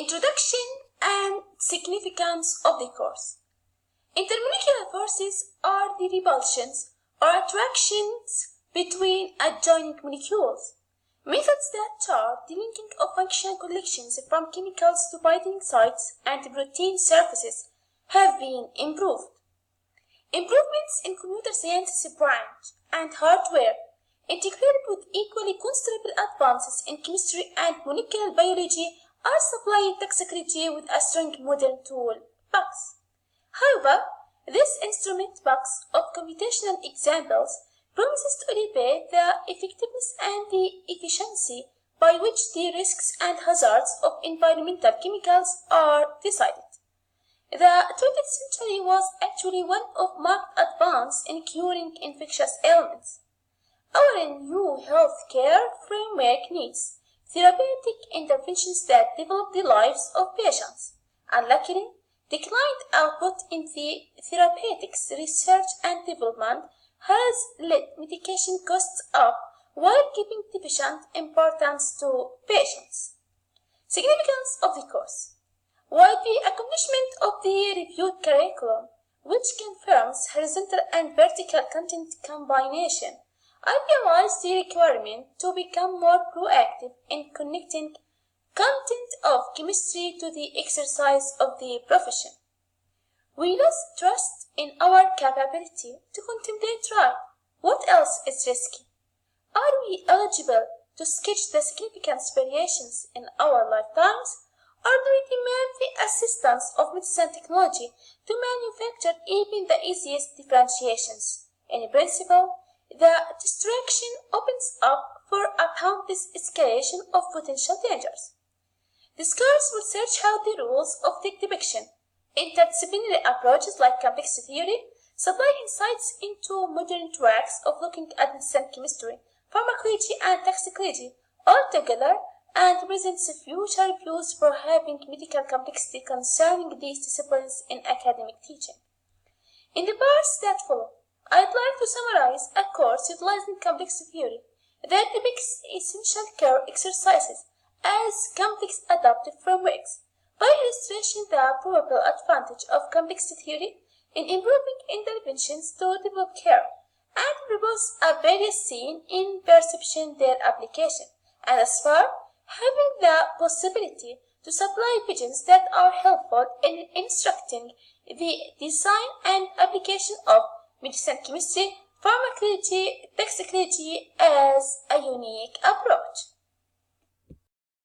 Introduction and significance of the course. Intermolecular forces are the repulsions or attractions between adjoining molecules. Methods that chart the linking of functional collections from chemicals to binding sites and protein surfaces have been improved. Improvements in computer sciences branch and hardware, integrated with equally considerable advances in chemistry and molecular biology, are supplying toxicology with a strong modern toolbox. However, this instrument box of computational examples promises to elevate the effectiveness and the efficiency by which the risks and hazards of environmental chemicals are decided. The 20th century was actually one of marked advance in curing infectious ailments. Our new healthcare framework needs therapeutic interventions that develop the lives of patients. Unluckily, declined output in the therapeutics research and development has led medication costs up while giving deficient importance to patients. Significance of the course. While the accomplishment of the reviewed curriculum, which confirms horizontal and vertical content combination, I realized the requirement to become more proactive in connecting content of chemistry to the exercise of the profession. We lost trust in our capability to contemplate right. What else is risky? Are we eligible to sketch the significant variations in our lifetimes? Or do we demand the assistance of medicinal technology to manufacture even the easiest differentiations? In principle, the distraction opens up for a boundless escalation of potential dangers. This course will search how the rules of the depiction, interdisciplinary approaches like complexity theory, supply insights into modern tracks of looking at medicinal chemistry, pharmacology, and toxicology altogether, and presents future views for having medical complexity concerning these disciplines in academic teaching. In the parts that follow, I'd like to summarize a course utilizing complexity theory that depicts essential care exercises as complex adaptive frameworks by illustrating the probable advantage of complexity theory in improving interventions to develop care, and propose a various scene in perception their application, and as far having the possibility to supply visions that are helpful in instructing the design and application of medicinal chemistry, pharmacology, toxicology as a unique approach.